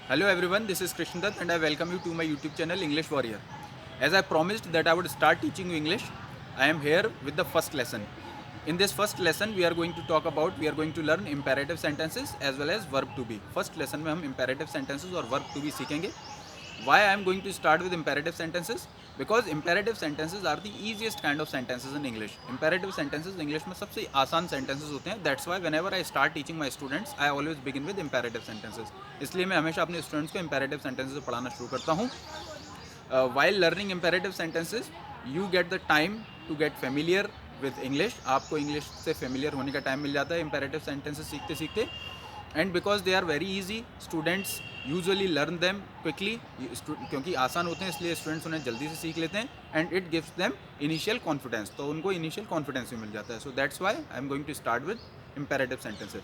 Hello everyone, this is Krishnadat and I welcome you to my YouTube channel English Warrior. As I promised that I would start teaching you English, I am here with the first lesson. In this first lesson, we are going to learn imperative sentences as well as verb to be. First lesson में हम imperative sentences और verb to be सीखेंगे. Why I am going to start with imperative sentences? Because imperative sentences are the easiest kind of sentences in English. Imperative sentences English में सबसे आसान sentences होते हैं. That's why whenever I start teaching my students, I always begin with imperative sentences. इसलिए मैं हमेशा अपने students को imperative sentences से पढ़ाना शुरू करता हूँ. While learning imperative sentences, you get the time to get familiar with English. आपको English से familiar होने का time मिल जाता है imperative sentences सीखते सीखते. And because they are very easy, students usually learn them quickly, क्योंकि आसान होते हैं इसलिए स्टूडेंट्स उन्हें जल्दी से सीख लेते हैं. And it gives them initial confidence, तो उनको इनिशियल कॉन्फिडेंस भी मिल जाता है. So that's why I am going to start with imperative sentences.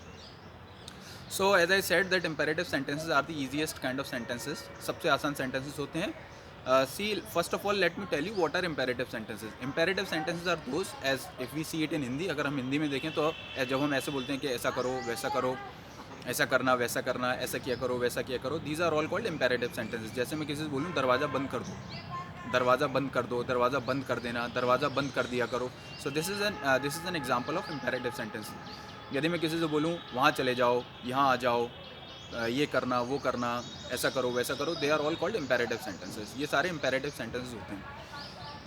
So as I said that imperative sentences are the easiest kind of sentences. सबसे आसान sentences होते हैं. See, first of all let me tell you what are imperative sentences. Imperative sentences are those, as if we see it in Hindi, अगर हम हिंदी में देखें तो जब हम ऐसे बोलते हैं कि ऐसा करो वैसा करो, ऐसा करना वैसा करना, ऐसा किया करो वैसा किया करो, these are all called imperative sentences. जैसे मैं किसी से बोलूँ दरवाज़ा बंद कर दो, दरवाज़ा बंद कर दो, दरवाज़ा बंद कर देना, दरवाज़ा बंद कर दिया करो. सो this is an example of imperative sentence. यदि मैं किसी से बोलूँ वहाँ चले जाओ, यहाँ आ जाओ, ये करना वो करना, ऐसा करो वैसा करो, they are all called imperative sentences. ये सारे imperative sentences होते हैं.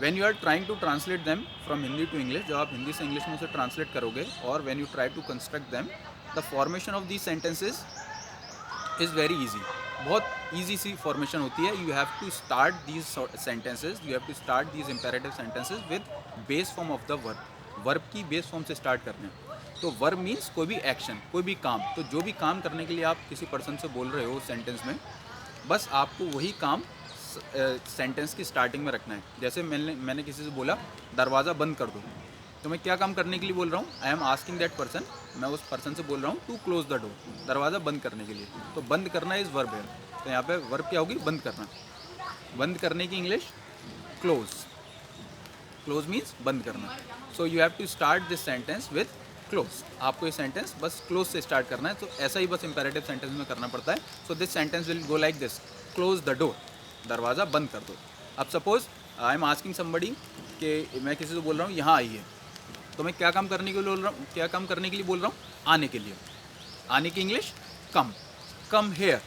When you are trying to translate them from Hindi to English, जब आप हिंदी से इंग्लिश में उसे ट्रांसलेट करोगे, और when you try to construct them, the formation of these sentences is very easy. बहुत easy सी formation होती है. You have to start these sentences, you have to start these imperative sentences with base form of the verb. verb की base form से start करने हैं. तो verb means कोई भी एक्शन, कोई भी काम. तो जो भी काम करने के लिए आप किसी पर्सन से बोल रहे हो सेंटेंस में, बस आपको वही काम सेंटेंस की स्टार्टिंग में रखना है. जैसे मैंने किसी से बोला दरवाज़ा बंद कर दो, तो मैं क्या काम करने के लिए बोल रहा हूँ? I am asking that person, मैं उस पर्सन से बोल रहा हूँ टू क्लोज द डोर, दरवाज़ा बंद करने के लिए. तो बंद करना इज़ वर्ब है. तो यहाँ पे वर्ब क्या होगी? बंद करना. बंद करने की इंग्लिश क्लोज. क्लोज मीन्स बंद करना. So you have to start this sentence with close. आपको ये सेंटेंस बस क्लोज से स्टार्ट करना है. तो ऐसा ही बस इंपेरेटिव सेंटेंस में करना पड़ता है. So this sentence will go like this: close the door, दरवाज़ा बंद कर दो. अब suppose I am asking somebody कि मैं किसी से बोल रहा हूँ यहाँ आइए, तो मैं क्या काम करने के लिए बोल रहा हूँ? क्या काम करने के लिए बोल रहा हूँ? आने के लिए. आने की इंग्लिश कम. Come here.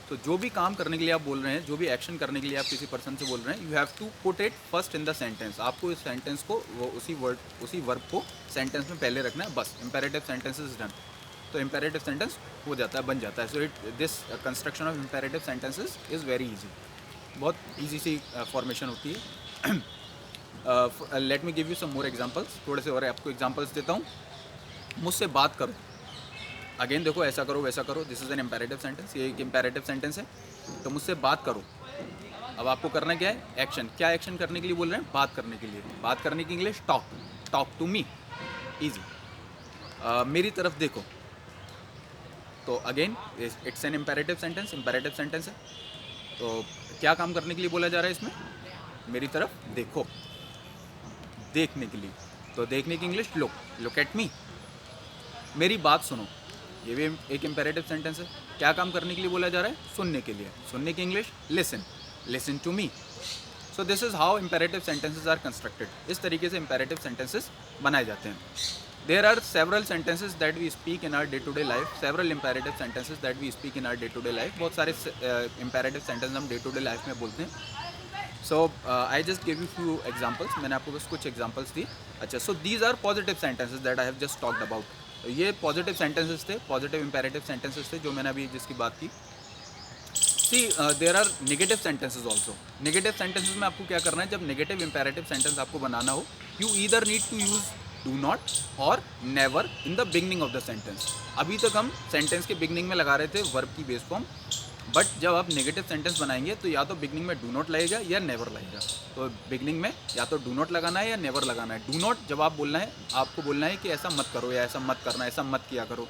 तो जो भी काम करने के लिए आप बोल रहे हैं, जो भी एक्शन करने के लिए आप किसी पर्सन से बोल रहे हैं, you have to put it first in the sentence. आपको इस सेंटेंस को उसी वर्ब को सेंटेंस में पहले रखना है. बस imperative sentences इज डन. तो imperative सेंटेंस हो जाता है, बन जाता है. So this construction of imperative sentences is very easy. बहुत ईजी सी फॉर्मेशन होती है. Let me give you some more examples. थोड़े से और आपको एग्जाम्पल्स देता हूँ. मुझसे बात करो. अगेन देखो, ऐसा करो वैसा करो, this is an imperative sentence. ये एक imperative सेंटेंस है. तो मुझसे बात करो. अब आपको करना क्या है? एक्शन. क्या एक्शन करने के लिए बोल रहे हैं? बात करने के लिए. बात करने की English talk. Talk to me. Easy. मेरी तरफ देखो. तो again it's an imperative sentence. imperative sentence है. तो क्या काम करने के लिए बोला जा रहा है इसमें? मेरी तरफ देखो. देखने के लिए. तो देखने की इंग्लिश लुक. लुक एट मी. मेरी बात सुनो. ये भी एक imperative सेंटेंस है. क्या काम करने के लिए बोला जा रहा है? सुनने के लिए. सुनने की English listen. Listen to me. So this is how imperative sentences are constructed. इस तरीके से imperative sentences बनाए जाते हैं. There are several sentences that we speak in our day to day life. Several imperative sentences that we speak in our day to day life. बहुत सारे imperative sentences हम day to day life में बोलते हैं. So I just give you few examples. मैंने आपको बस कुछ एग्जाम्पल्स दी. अच्छा, so these are positive sentences that I have just talked about. ये पॉजिटिव सेंटेंसेस थे, पॉजिटिव imperative सेंटेंसेस थे जो मैंने अभी जिसकी बात की. See there are negative sentences also. Negative sentences में आपको क्या करना है? जब नेगेटिव imperative सेंटेंस आपको बनाना हो, you either need to use do not और never in the beginning of the sentence. अभी तक हम सेंटेंस के बिगनिंग में लगा रहे थे वर्ब की बेस फॉर्म. बट जब आप नेगेटिव सेंटेंस बनाएंगे तो या तो बिगनिंग में डू नॉट लगेगा या नेवर लगेगा. तो बिगनिंग में या तो डू नॉट लगाना है या नेवर लगाना है. डू नॉट जब आप बोलना है, आपको बोलना है कि ऐसा मत करो या ऐसा मत करना, ऐसा मत किया करो,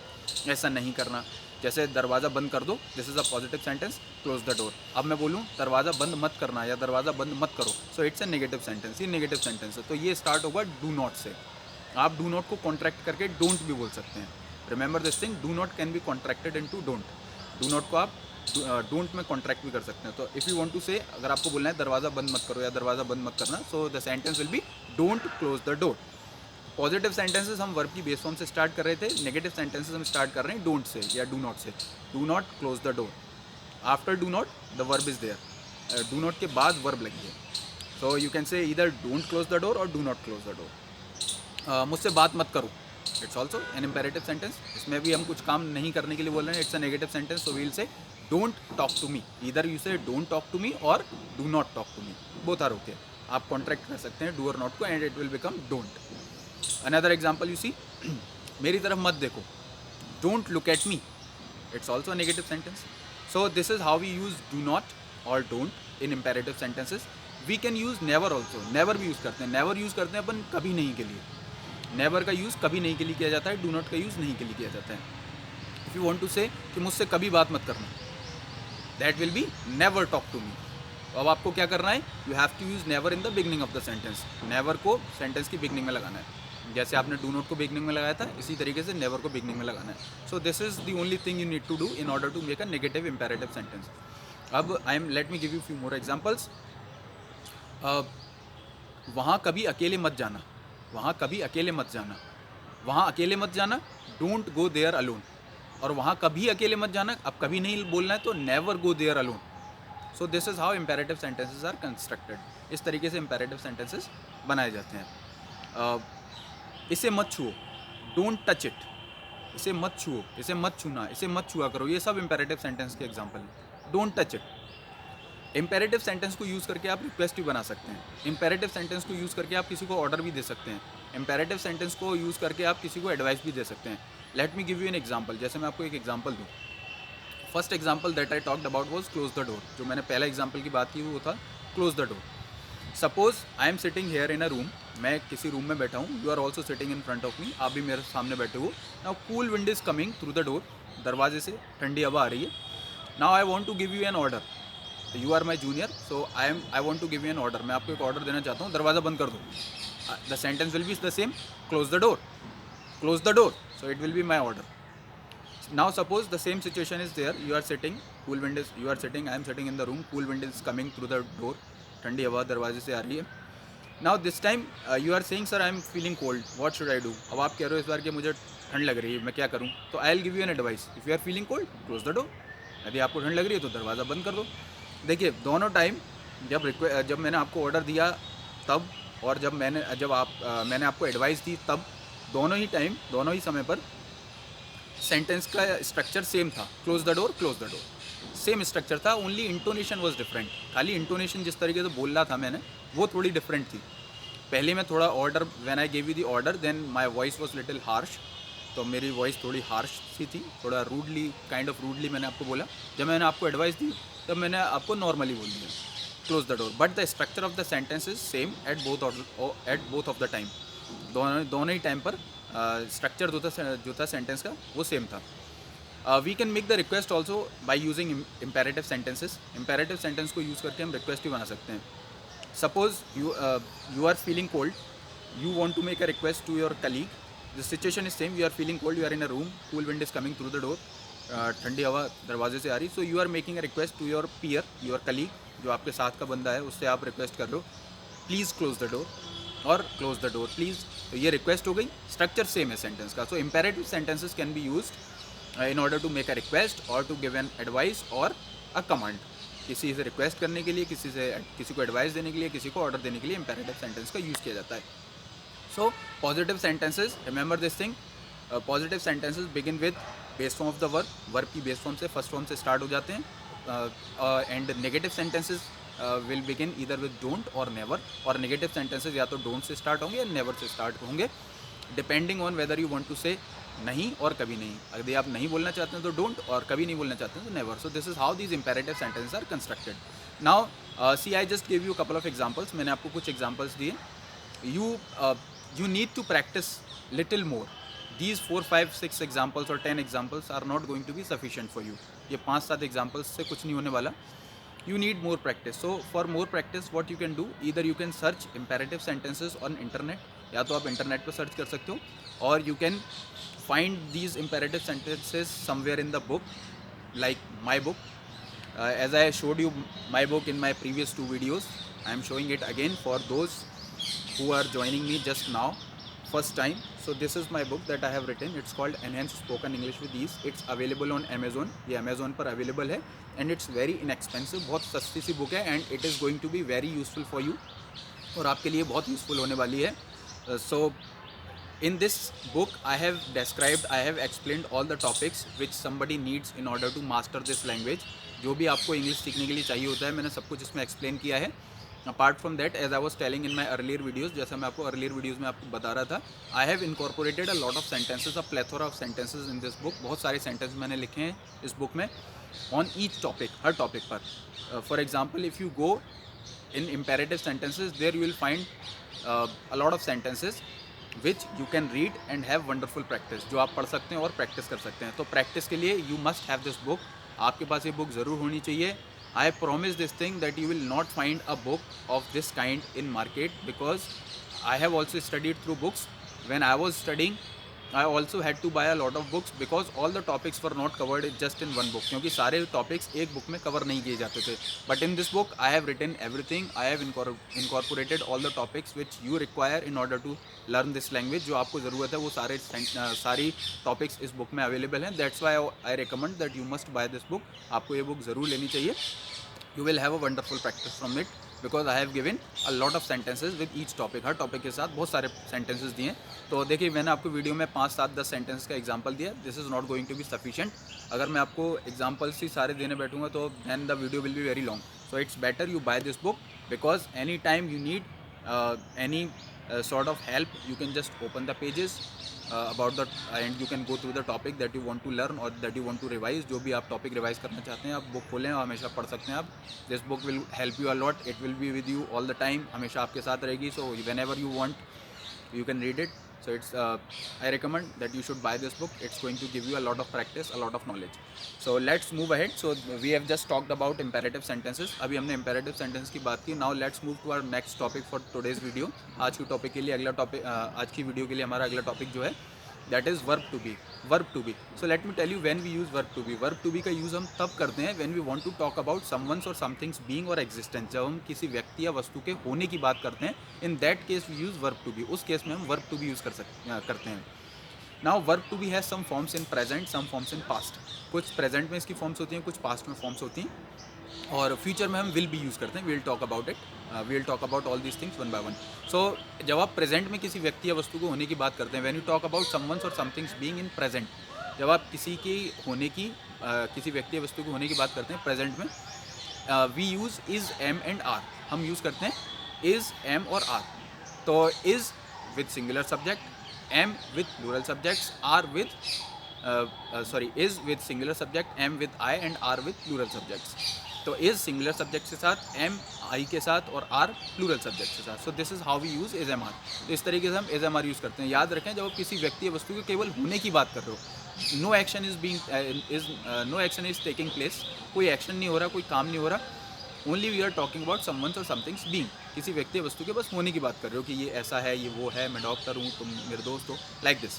ऐसा नहीं करना. जैसे दरवाज़ा बंद कर दो, this is a positive sentence. Close the door. अब मैं बोलूँ दरवाज़ा बंद मत करना या दरवाज़ा बंद मत करो, so it's a negative sentence. ये नेगेटिव सेंटेंस है. तो ये स्टार्ट होगा डू नॉट से. आप डू नॉट को कॉन्ट्रैक्ट करके डोंट भी बोल सकते हैं. Remember this thing, do not can be contracted into don't. Do not को आप डोंट में कॉन्ट्रैक्ट भी कर सकते हैं। तो इफ़ यू वांट टू से, अगर आपको बोलना है दरवाज़ा बंद मत करो या दरवाज़ा बंद मत करना, सो the sentence will B don't close the door. Positive sentences हम वर्ब की बेस फॉर्म से स्टार्ट कर रहे थे, नेगेटिव सेंटेंसेस हम स्टार्ट कर रहे हैं डोंट से या डू नॉट से। Do not close the door, after do not the verb is there, do not के बाद वर्ब लगी है। सो यू कैन से इधर डोंट क्लोज द डोर और do not close the door. मुझसे बात मत करो, it's also an imperative sentence. इसमें भी हम कुछ काम नहीं करने के लिए बोल रहे हैं, it's a negative sentence, so we'll say don't talk to me. इधर you say don't talk to me और do not talk to me, both are okay. आप कॉन्ट्रैक्ट कर सकते हैं डू और नॉट को and it will become don't. Another example you see, मेरी तरफ मत देखो, don't look at me, it's also negative sentence. So this is how we use do not और don't in imperative sentences. We can use never also, never भी use करते हैं। Never use करते हैं अपन कभी नहीं के लिए, नेवर का यूज़ कभी नहीं के लिए किया जाता है, डू नॉट का यूज़ नहीं के लिए किया जाता है। इफ़ यू वांट टू से कि मुझसे कभी बात मत करना, that will be never talk to me. अब आपको क्या करना है, you have to use never in the beginning of the sentence. Never को सेंटेंस की बिगनिंग में लगाना है, जैसे आपने डू नॉट को बिगनिंग में लगाया था, इसी तरीके से नेवर को बिगनिंग में लगाना है। So this is the only thing you need to do in order to make a negative imperative sentence. अब let me give you few more examples. वहाँ कभी अकेले मत जाना, वहाँ कभी अकेले मत जाना, वहाँ अकेले मत जाना, डोंट गो देयर अलोन। और वहाँ कभी अकेले मत जाना, अब कभी नहीं बोलना है तो never go there alone. So this is how imperative sentences are constructed. इस तरीके से इम्पेरेटिव सेंटेंसेस बनाए जाते हैं। इसे मत छुओ, डोंट टच इट, इसे मत छुओ, इसे मत छूना, इसे मत छुआ करो, ये सब इम्पेरेटिव सेंटेंस के एग्जाम्पल हैं। Don't touch it. Imperative sentence को यूज़ करके आप रिक्वेस्ट भी बना सकते हैं। इम्पेरेटिव सेंटेंस को यूज़ करके आप किसी को ऑर्डर भी दे सकते हैं। इम्पेरेटिव सेंटेंस को यूज़ करके आप किसी को एडवाइस भी दे सकते हैं। Let me give you an example. जैसे मैं आपको एक एग्जाम्पल दूँ, first example that I talked about was close the door. जो मैंने पहला एग्जाम्पल की बात की वो था close the door. Suppose I am sitting here in a room, मैं किसी रूम में बैठा हूँ, you are also sitting in front of me, आप भी मेरे सामने बैठे हो। Now cool wind is coming through the door, दरवाजे से ठंडी हवा आ रही है। Now I want to give you an order, you are my junior, so I want to give you an order. मैं आपको एक ऑर्डर देना चाहता हूँ, दरवाज़ा बंद कर दो। The sentence will be the same, close the door, close the door, so it will be my order. Now suppose the same situation is there, you are sitting, cool wind is, you are sitting, I am sitting in the room, cool wind is coming through the door, ठंडी हवा दरवाजे से आ रही है। Now this time you are saying sir I am feeling cold, what should I do. अब आप कह रहे हो इस बार कि मुझे ठंड लग रही है, मैं क्या करूँ। तो I will give you an advice, if you are feeling cold close the door, यदि आपको ठंड लग रही है तो दरवाज़ा बंद कर दो। देखिए दोनों टाइम जब मैंने आपको ऑर्डर दिया तब, और मैंने आपको एडवाइस दी तब, दोनों ही टाइम, दोनों ही समय पर सेंटेंस का स्ट्रक्चर सेम था, close the door, close the door, same structure था, ओनली इंटोनेशन वॉज डिफरेंट। खाली इंटोनेशन जिस तरीके से बोल रहा था मैंने वो थोड़ी डिफरेंट थी। पहले मैं थोड़ा order, when I give you the order then my voice was little harsh, तो मेरी वॉइस थोड़ी हार्श सी थी, थोड़ा रूडली, काइंड ऑफ रूडली मैंने आपको बोला। जब मैंने आपको एडवाइस दी तब मैंने आपको नॉर्मली बोल दिया close the door, but the structure of the sentence is same at both of the time. दोनों ही टाइम पर स्ट्रक्चर जो था सेंटेंस का वो सेम था। We can make the request also by using imperative sentences. Imperative sentence को use करके हम रिक्वेस्ट भी बना सकते हैं। Suppose you are feeling cold, you want to make a request to your colleague, the situation is same, you are feeling cold, you are in a room, cool wind is coming through the door, ठंडी हवा दरवाजे से आ रही, so you are making a request to your peer, your colleague, जो आपके साथ का बंदा है, उससे आप रिक्वेस्ट कर रहे हो प्लीज़ क्लोज द डोर और क्लोज द डोर प्लीज़। तो ये रिक्वेस्ट हो गई, स्ट्रक्चर सेम है सेंटेंस का। So imperative sentences can be used in order to make a request और टू गिव एन एडवाइस और अ कमांड। किसी से रिक्वेस्ट करने के लिए, किसी को एडवाइस देने के लिए, किसी को ऑर्डर देने के लिए इम्पेरेटिव सेंटेंस का यूज़ किया जाता है। So positive sentences, remember this thing, positive sentences begin with base form of the verb, verb की बेस फॉर्म से, फर्स्ट फॉर्म से स्टार्ट हो जाते हैं। And negative sentences will begin either with don't और नेवर, और नेगेटिव सेंटेंसेस या तो डोंट से स्टार्ट होंगे या नेवर से स्टार्ट होंगे, depending on whether you want to say नहीं और कभी नहीं। अगर आप नहीं बोलना चाहते हैं तो डोंट, और कभी नहीं बोलना चाहते हैं तो never. So this is how these imperative sentences are constructed. Now see I just give you couple of examples, मैंने आपको कुछ एग्जांपल्स दिए। You need to practice little more. These 4, 5, 6 examples और 10 examples are not going to be sufficient for you. ये 5-7 examples से कुछ नहीं होने वाला। You need more practice. So for more practice what you can do, either you can search imperative sentences on internet, या तो आप इंटरनेट पर सर्च कर सकते हो, और you can find these imperative sentences somewhere in the book like my book, As I showed you my book in my previous 2 videos, I am showing it again for those who are joining me just now, first time. So this is my book that I have written. It's called Enhanced Spoken English with Ease. It's available on Amazon. ये Amazon पर available है and it's very inexpensive. बहुत सस्ती सी book है and it is going to be very useful for you. और आपके लिए बहुत यूज़फुल होने वाली है. So in this book I have explained all the topics which somebody needs in order to master this language. जो भी आपको इंग्लिश सीखने के लिए चाहिए होता है, मैंने सब कुछ इसमें एक्सप्लेन किया है. Apart from that, as I was telling in my earlier videos, जैसा मैं आपको अर्लियर वीडियोज़ में आपको बता रहा था, I have incorporated a lot of sentences, a plethora of sentences in this book. बहुत सारे सेंटेंस मैंने लिखे हैं इस बुक में ऑन ईच टॉपिक, हर टॉपिक पर. For example, if you go in imperative sentences, there you will find a lot of sentences which you can read and have wonderful practice, जो आप पढ़ सकते हैं और प्रैक्टिस कर सकते हैं. तो प्रैक्टिस के लिए you must have this book. आपके पास ये बुक ज़रूर होनी चाहिए. I promise this thing that you will not find a book of this kind in market, because I have also studied through books. When I was studying, I also had to buy a lot of books because all the topics were not covered just in one book, क्योंकि सारे topics एक book में cover नहीं किए जाते थे. But in this book I have written everything. I have incorporated all the topics which you require in order to learn this language. जो आपको ज़रूरत है वो सारी topics इस book में available हैं. That's why I recommend that you must buy this book. आपको ये book ज़रूर लेनी चाहिए. You will have a wonderful practice from it, because I have given a lot of sentences with each topic. Her topic के साथ बहुत सारे sentences दिए. तो देखिए, मैंने आपको वीडियो में 5, 7, 10 सेंटेंस का एग्जांपल दिया. This is not going to be sufficient. अगर मैं आपको एग्जांपल्स ही सारे देने बैठूंगा तो then the video will be very long. So it's better you buy this book, because any time you need any sort of help, you can just open the pages about the and you can go through the topic that you want to learn or that you want to revise. जो भी आप topic revise करना चाहते हैं, आप book खोलें और हमेशा पढ़ सकते हैं आप. This book will help you a lot. It will be with you all the time. हमेशा आपके साथ रहेगी. So when ever you want you can read it. So it's I recommend that you should buy this book. It's going to give you a lot of practice, a lot of knowledge. So let's move ahead. So we have just talked about imperative sentences. अभी हमने imperative sentence की बात की. Now let's move to our next topic for today's video. आज की topic के लिए अगला टॉपिक, आज की वीडियो के लिए हमारा अगला टॉपिक जो है, that is verb to be. Verb to be. So let me tell you when we use verb to be. Verb to be का यूज़ हम तब करते हैं when we want to talk about someone's or something's being or existence. जब हम किसी व्यक्ति या वस्तु के होने की बात करते हैं, in that case we use verb to be. उस केस में हम verb to be यूज़ करते हैं. Now verb to be has some forms in present, some forms in past. कुछ present में इसकी forms होती हैं, कुछ past में forms होती हैं, और फ्यूचर में हम विल भी यूज़ करते हैं. We will talk about it. We will talk about all these things one by one. So जब आप प्रेजेंट में किसी व्यक्ति या वस्तु को होने की बात करते हैं, when you talk about someone's or something's being in present, जब आप किसी की होने की किसी व्यक्ति या वस्तु को होने की बात करते हैं प्रेजेंट में, we use is, am and are. हम यूज़ करते हैं इज़, एम और आर. तो is with singular subject, am with plural subjects, are with is with singular subject, am with I and are with plural subjects. तो is singular subject के साथ, M I के साथ और आर प्लूरल सब्जेक्ट के साथ. So this is how we use is am are. तो इस तरीके से हम इज़ एम आर यूज़ करते हैं. याद रखें, जब आप किसी व्यक्ति या वस्तु के केवल होने की बात कर रहे हो, no action is taking place, कोई एक्शन नहीं हो रहा, कोई काम नहीं हो रहा. Only we are talking about someone's or something's being. किसी व्यक्ति या वस्तु के बस होने की बात कर रहे हो कि ये ऐसा है, ये वो है, मैं डॉक्टर हूँ, तुम मेरे दोस्त हो, लाइक दिस.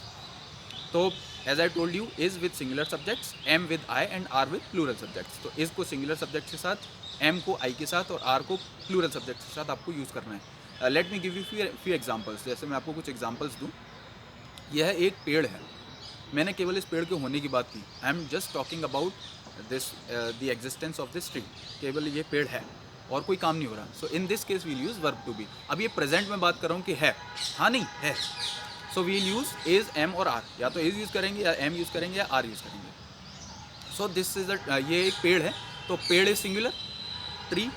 तो as I told you, is with singular subjects, am with I and are with plural subjects. तो इज़ को सिंगुलर सब्जेक्ट के साथ, एम को आई के साथ और आर को प्लूरल सब्जेक्ट के साथ आपको यूज़ करना है. Let me give you few examples. जैसे मैं आपको कुछ एग्जांपल्स दूँ. यह एक पेड़ है. मैंने केवल इस पेड़ के होने की बात की. I am just talking about this the existence of this tree. केवल ये पेड़ है और कोई काम नहीं हो रहा. So in this case we'll use verb to be. अब ये प्रेजेंट में बात कर रहा हूँ कि है, हाँ नहीं है. So we'll use is, am और आर. या तो इज़ यूज़ करेंगे, या एम यूज़ करेंगे, या आर यूज़ करेंगे. सो दिस इज ये एक पेड़ है. तो पेड़ is singular, tree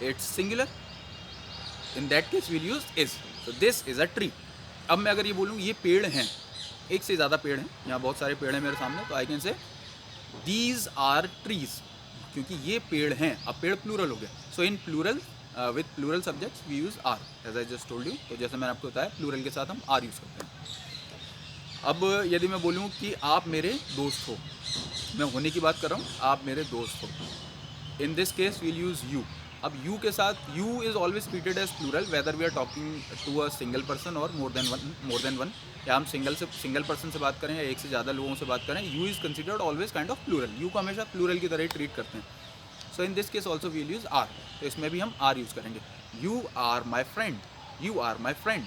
it's singular. In that case we'll use is. So this is a tree. अब मैं अगर ये बोलूँ ये पेड़ हैं, एक से ज़्यादा पेड़ हैं, यहाँ बहुत सारे पेड़ हैं मेरे सामने, तो I can say these are trees, क्योंकि ये पेड़ हैं. अब पेड़ प्लूरल हो गया. So in plural with plural subjects we use are, as I just told you. तो जैसे मैंने आपको बताया, प्लूरल के साथ हम आर यूज़ करते हैं. अब यदि मैं बोलूँ कि आप मेरे दोस्त हो, मैं होने की बात कर रहा हूँ, आप मेरे दोस्त हो, in this case we'll use you. अब यू के साथ, you is always treated as plural whether we are talking to a single person or more then one. या हम सिंगल पर्सन से बात करें या एक से ज़्यादा लोगों से बात करें, you is considered always kind of plural. You को हमेशा प्लूरल की तरह ही ट्रीट करते हैं. So in this case also we will use are, तो इसमें भी हम आर यूज़ करेंगे। You are my friend, you are my friend.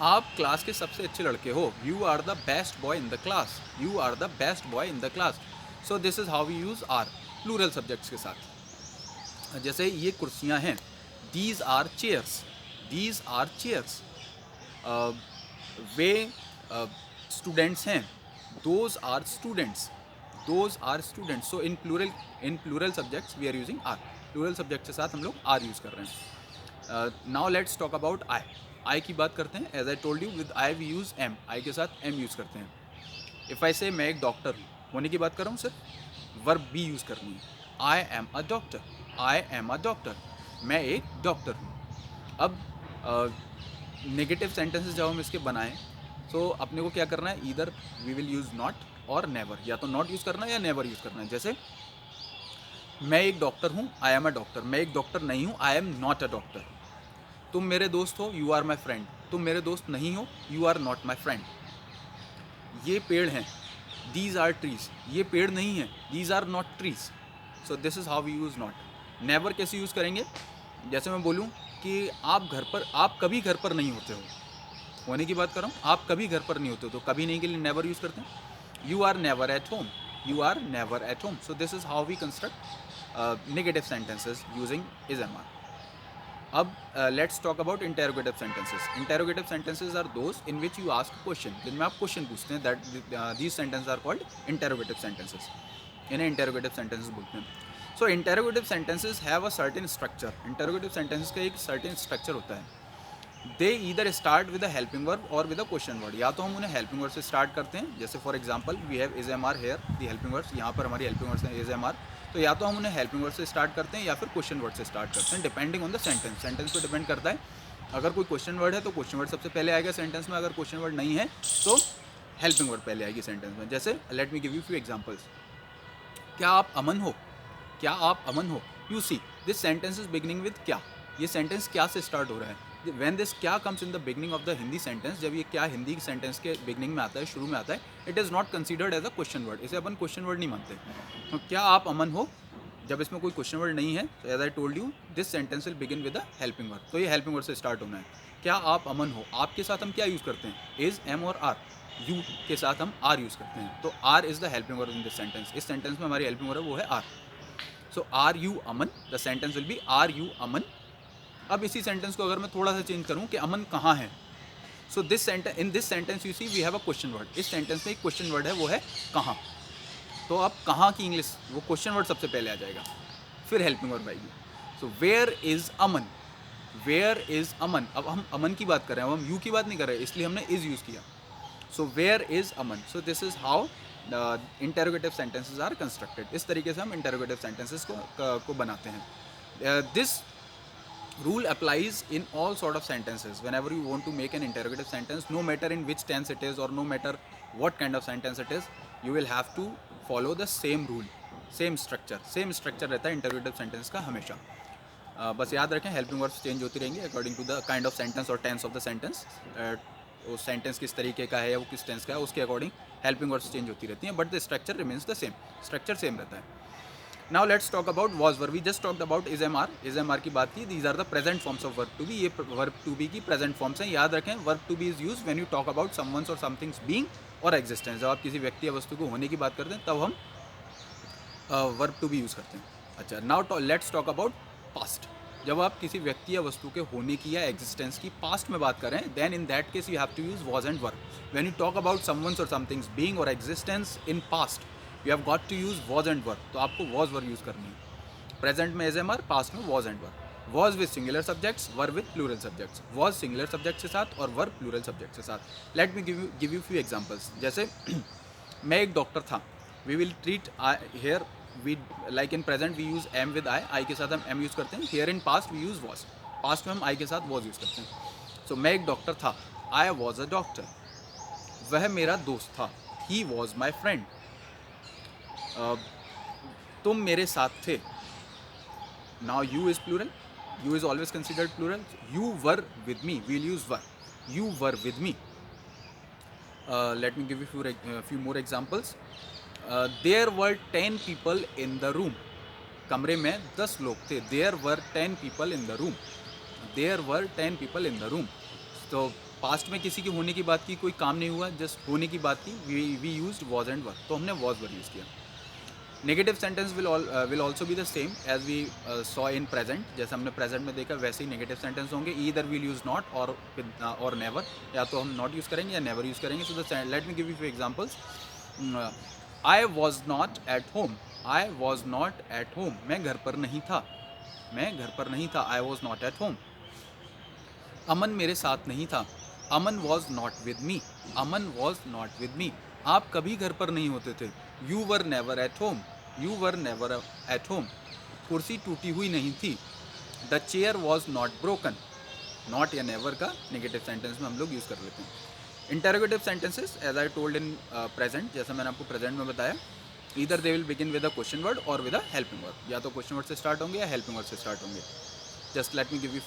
आप क्लास के सबसे अच्छे लड़के हो, you are the best boy in the class, you are the best boy in the class. So this is how we use are plural subjects के साथ। जैसे ये कुर्सियाँ हैं, these are chairs, these are chairs. वे students हैं, those are students, those are students. So in plural subjects we are using are, plural subject के साथ हम लोग आर यूज़ कर रहे हैं। Now let's talk about I. I की बात करते हैं। As I told you, with I we use am, I के साथ एम यूज़ करते हैं। इफ़ आई से मैं एक डॉक्टर हूँ, होने की बात कर रहा हूँ, सिर्फ वर्ब बी यूज़ करनी है। I am a doctor, I am a doctor, मैं एक डॉक्टर हूँ। अब नेगेटिव सेंटेंसेस जब हम इसके बनाएं तो अपने को क्या करना है, either we will use not और नेवर, या तो नॉट यूज़ करना है या नेवर यूज़ करना है। जैसे मैं एक डॉक्टर हूँ, आई एम अ डॉक्टर, मैं एक डॉक्टर नहीं हूँ, I am not a doctor. तुम मेरे दोस्त हो, यू आर माई फ्रेंड, तुम मेरे दोस्त नहीं हो, you are not my friend. ये पेड़ हैं, दीज आर ट्रीज, ये पेड़ नहीं है, these are not trees. So this is how we use not. Never कैसे यूज़ करेंगे, जैसे मैं बोलूँ कि आप कभी घर पर नहीं होते हो, होने की बात कर रहा हूँ, आप कभी घर पर नहीं होते हो, तो कभी नहीं के लिए नेवर यूज़ करते हैं। You are never at home, you are never at home. So this is how we construct negative sentences using is am are. अब let's talk about interrogative sentences. Interrogative sentences are those in which you ask question, जिनमें आप question पूछते हैं, that these sentences are called interrogative sentences, इन्हें interrogative sentences बोलते हैं। So interrogative sentences have a certain structure, interrogative sentences का एक certain structure होता है। दे either start with a helping verb और विद अ क्वेश्चन वर्ड, या तो हम उन्हें हेल्पिंग वर्ड से स्टार्ट करते हैं, जैसे for example we have is am are here, the helping words, यहाँ पर हमारी हेल्पिंग वर्ड्स हैं इज एम आर, तो या तो हम उन्हें हेल्पिंग वर्ड से स्टार्ट करते हैं या फिर क्वेश्चन वर्ड से स्टार्ट करते हैं, depending on the sentence. Sentence पर डिपेंड करता है, अगर कोई क्वेश्चन वर्ड है तो क्वेश्चन वर्ड सबसे पहले आएगा सेंटेंस में, अगर क्वेश्चन वर्ड नहीं है तो हेल्पिंग वर्ड पहले आएगी सेंटेंस में। जैसे late me give you few examples. क्या आप अमन हो, क्या आप अमन हो। You see this sentence is beginning with क्या, ये सेंटेंस क्या से स्टार्ट हो रहा है। व्हेन दिस क्या comes in the beginning of the Hindi sentence, जब ये क्या हिंदी सेंटेंस के बिगनिंग में आता है, शुरू में आता है, it is not considered as a question word, इसे अपन क्वेश्चन वर्ड नहीं मानते। तो क्या आप अमन हो, जब इसमें कोई क्वेश्चन वर्ड नहीं है, तो as I told you this sentence will begin with a helping word, तो ये हेल्पिंग वर्ड से स्टार्ट होना है। क्या आप अमन हो, आपके साथ हम क्या यूज़ करते हैं, इज, एम और आर। यू के साथ हम आर यूज़ करते हैं, तो are is the helping word in this sentence. इस सेंटेंस में हमारी हेल्पिंग वर्ड है वो है are. So are you Aman, the sentence will be are you Aman. अब इसी सेंटेंस को अगर मैं थोड़ा सा चेंज करूँ कि अमन कहाँ है, so this sentence, in this sentence you see we have a question word, इस सेंटेंस में एक क्वेश्चन वर्ड है वो है कहाँ। तो अब कहाँ की इंग्लिश, वो क्वेश्चन वर्ड सबसे पहले आ जाएगा, फिर हेल्पिंग वर्ब आएगी। So where is Aman, where is Aman. अब हम अमन की बात कर रहे हैं, अब हम यू की बात नहीं कर रहे, इसलिए हमने इज़ यूज़ किया। So where is Aman. So this is how interrogative sentences are constructed. इस तरीके से हम इंटेरोगेटिव सेंटेंसेज को बनाते हैं। This rule applies in all sort of sentences. Whenever you want to make an interrogative sentence, no matter in which tense it is or no matter what kind of sentence it is, you will have to follow the same rule, same structure रहता है interrogative sentence का हमेशा। बस याद रखें helping verbs change होती रहेंगी according to the kind of sentence or tense of the sentence. वो सेंटेंस किस तरीके का है या वो किस टेंस का है, उसके अकॉर्डिंग हेल्पिंग वर्ब्स चेंज होती रहती हैं, but the structure remains the same, structure same रहता है। Now let's talk about was were. We just talked about is am are, is am are की बात की। These are the present forms of verb to be, ये verb to be की present forms हैं। याद रखें verb to be is use when you talk about someone's or something's being or existence. जब आप किसी व्यक्ति या वस्तु को होने की बात करते हैं तब हम वर्ब टू बी यूज़ करते हैं। अच्छा, now let's talk about past. जब आप किसी व्यक्ति या वस्तु के होने की या एग्जिस्टेंस की पास्ट में बात करें, then in that case you have to use was and were. When you talk about someone's or something's being or existence in past, you have got to use was and were, तो आपको was were use करनी है। Present में is am are, past में was and were. Was with singular subjects, were with plural subjects. Was singular subject के साथ और were plural subject के साथ। Let me give you few examples. जैसे मैं एक डॉक्टर था, we will treat here we like in present we use am with I के साथ हम एम यूज़ करते हैं। Here in past we use was, past में हम आई के साथ वॉज यूज़ करते हैं। सो मैं एक डॉक्टर था, आई वॉज अ डॉक्टर। वह मेरा दोस्त था, ही वॉज माई फ्रेंड। तुम मेरे साथ थे, now you is plural, you is always considered plural. You were with me, we'll use were, you were with me. Let me give you few more examples. There were 10 people in the room, कमरे में 10 लोग थे. There were 10 people in the room. There were 10 people in the room. तो past में किसी की होने की बात की, कोई काम नहीं हुआ, जस्ट होने की बात की. We used was and were, तो हमने was were यूज़ किया. Negative sentence will also be the same as we saw in present. जैसे हमने प्रेजेंट में देखा वैसे ही नेगेटिव सेंटेंस होंगे. ईदर विल यूज़ नॉट और नेवर, या तो हम नॉट यूज़ करेंगे या नेवर यूज़ करेंगे. So the late me give you few examples. I was not at home. I was not at home, मैं घर पर नहीं था. मैं घर पर नहीं था. I was not at home. Aman मेरे साथ नहीं था. Aman was not with me. Aman was not with me. आप कभी घर पर नहीं होते थे. You were never at home. You were never at home. कुर्सी टूटी हुई नहीं थी. The chair was not broken. Not या नेवर का नेगेटिव सेंटेंस में हम लोग यूज़ कर लेते हैं. Interrogative sentences as I told in present, जैसा मैंने आपको प्रेजेंट में बताया, either they will begin with a question word और विद अ हेल्पिंग वर्ड. या तो क्वेश्चन वर्ड से स्टार्ट होंगे या हेल्पिंग वर्ड से स्टार्ट होंगे. Just let me give you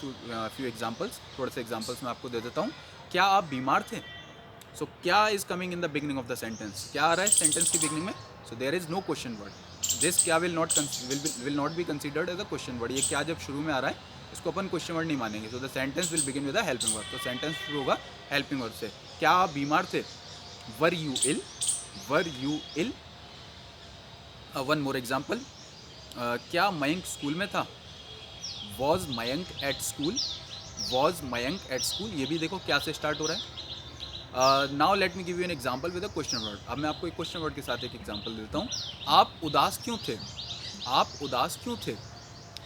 few examples. थोड़े से एग्जाम्पल्स मैं आपको दे देता हूँ. क्या आप बीमार थे. सो क्या is coming in the beginning of the sentence. क्या आ रहा है सेंटेंस की बिगनिंग में. So there is no question word. This क्या will not be considered as a question word. ये क्या जब शुरू में आ रहा है इसको अपन क्वेश्चन वर्ड नहीं मानेंगे. So the sentence will begin with a helping word. तो सेंटेंस शुरू होगा हेल्पिंग वर्ड से. क्या आप बीमार थे. Were you ill. Were you ill. One more example. क्या मयंक स्कूल में था. Was Mayank at school. Was Mayank at school. ये भी देखो क्या से स्टार्ट हो रहा है. Now let me give you an example with a question word. अब मैं आपको एक क्वेश्चन वर्ड के साथ एक एग्जाम्पल देता हूँ. आप उदास क्यों थे. आप उदास क्यों थे.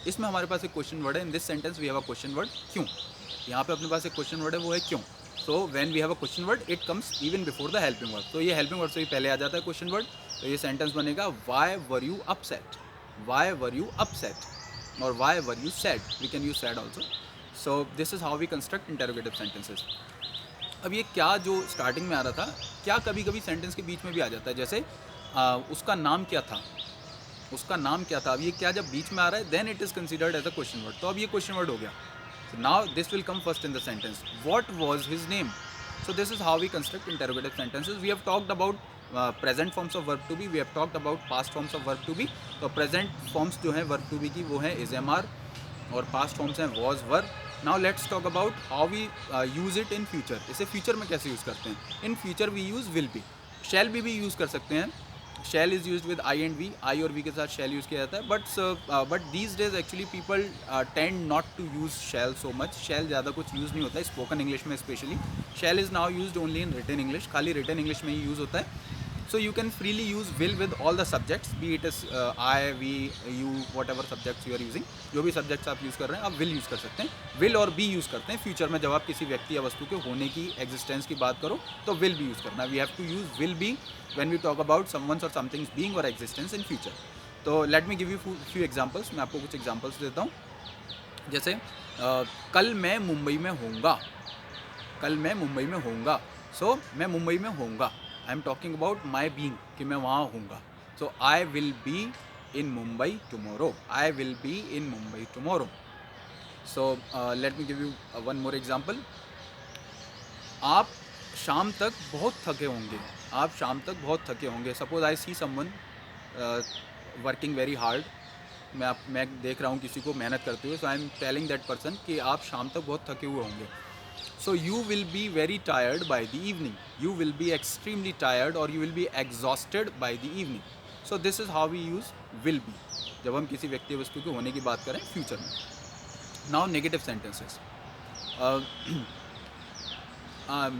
इसमें हमारे पास एक क्वेश्चन वर्ड है. In this sentence we have a question word क्यों. यहाँ पे अपने पास एक क्वेश्चन वर्ड है, वो है क्यों. So when we have a question word it comes even before the helping word. तो ये हेल्पिंग वर्ड से ही पहले आ जाता है क्वेश्चन वर्ड. तो ये सेंटेंस बनेगा why were you upset. Why were you upset और why were you sad. We can use sad also. So this is how we construct interrogative sentences. अब ये क्या जो स्टार्टिंग में आ रहा था, क्या कभी कभी सेंटेंस के बीच में भी आ जाता है. जैसे उसका नाम क्या था. उसका नाम क्या था. अब ये क्या जब बीच में आ रहा है then it is considered as a question word. तो अब ये क्वेश्चन वर्ड हो गया. So now this will come first in the sentence. What was his name. So this is how we construct interrogative sentences. We have talked about present forms of verb to be. We have talked about past forms of verb to be. तो present forms जो हैं verb to be की वो हैं is am are और past forms हैं was were. Now let's talk about how we use it in future. इसे future में कैसे यूज़ करते हैं. In future we use will be. Shall भी यूज़ कर सकते हैं. Shall is use with I and we. I और वी के साथ शैल यूज़ किया जाता है. But these days actually people tend not to use shall so much. Shall ज़्यादा कुछ यूज़ नहीं होता है स्पोकन इंग्लिश में specially. Shall is now used only in written English. खाली रिटन इंग्लिश में ही यूज़ होता है. So you can freely use will with all the subjects, be it as I, we, you, whatever subjects you are using. जो भी subjects आप use कर रहे हैं आप will use कर सकते हैं. will और be use करते हैं फ्यूचर में. जब आप किसी व्यक्ति या वस्तु के होने की existence की बात करो तो will be use करना है. We have to use will be when we talk about someone's or something's being or existence in future. तो let me give you few examples. मैं आपको कुछ examples देता हूँ. जैसे कल मैं मुंबई में होऊंगा. कल मैं मुंबई में होऊंगा. So मैं मुंबई में होऊंगा. I am talking about my being कि मैं वहाँ होऊंगा. So I will be in Mumbai tomorrow. I will be in Mumbai tomorrow. So let me give you one more example. आप शाम तक बहुत थके होंगे. आप शाम तक बहुत थके होंगे. Suppose I see someone working very hard. मैं देख रहा हूँ किसी को मेहनत करते हुए. So I am telling that person कि आप शाम तक बहुत थके हुए होंगे. So you will be very tired by the evening. You will be extremely tired or you will be exhausted by the evening. So this is how we use will be जब हम किसी व्यक्ति वस्तु के होने की बात करें फ्यूचर में. Now negative sentences.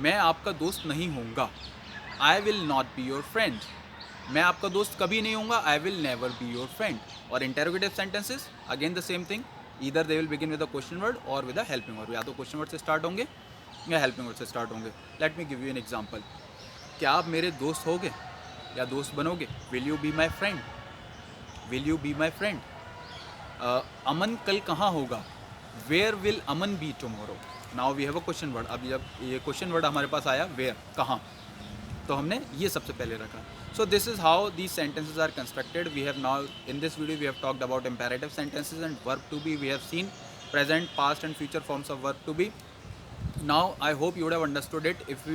मैं आपका दोस्त नहीं होऊंगा. I will not be your friend. मैं आपका दोस्त कभी नहीं होऊंगा. I will never be your friend. और interrogative sentences again the same thing. Either they will begin with a question word or with a helping word. या तो question word से start होंगे या हेल्पिंग वर्ड से स्टार्ट होंगे. Let me give you an example. क्या आप मेरे दोस्त होगे या दोस्त बनोगे. Will you be my friend. Will you be my friend. Aman कल कहाँ होगा. Where will Aman be tomorrow. Now we have a question word. अब जब ये क्वेश्चन वर्ड हमारे पास आया वेयर कहाँ, तो हमने ये सबसे पहले रखा. So this is how these sentences are constructed. We have now in this video we have talked about imperative sentences and verb to be. We have seen present, past and future forms of verb to be. Now I hope you would have understood it. If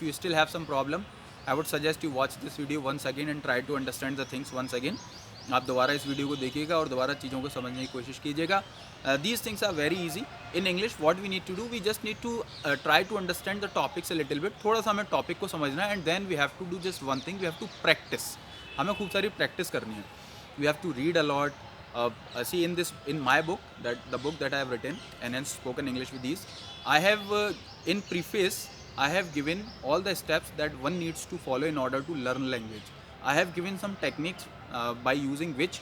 you still have some problem, I would suggest you watch this video once again and try to understand the things once again. आप दोबारा इस video को देखिएगा और दोबारा चीज़ों को समझने की कोशिश कीजिएगा. These things are very easy. In English what we need to do, we just need to try to understand the topics a little bit. थोड़ा सा हमें टॉपिक को समझना है, and then we have to do just one thing, we have to practice. हमें खूब सारी practice करनी है. We have to read a lot. See, in my book, the book that I have written, Enhanced Spoken English with Ease, I have in preface I have given all the steps that one needs to follow in order to learn language. I have given some techniques by using which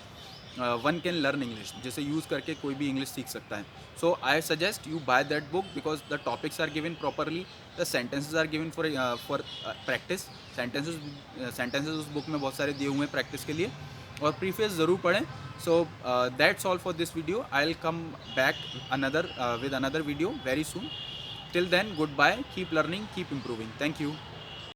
one can learn English, जिसे use करके कोई भी English सीख सकता है. So I suggest you buy that book because the topics are given properly, the sentences are given for practice. Sentences उस book में बहुत सारे दिए हुए हैं प्रैक्टिस के लिए, और प्रीफेस ज़रूर पढ़ें. So that's all for this video. I'll come back with another video very soon. Till then, goodbye. Keep learning, keep improving. Thank you.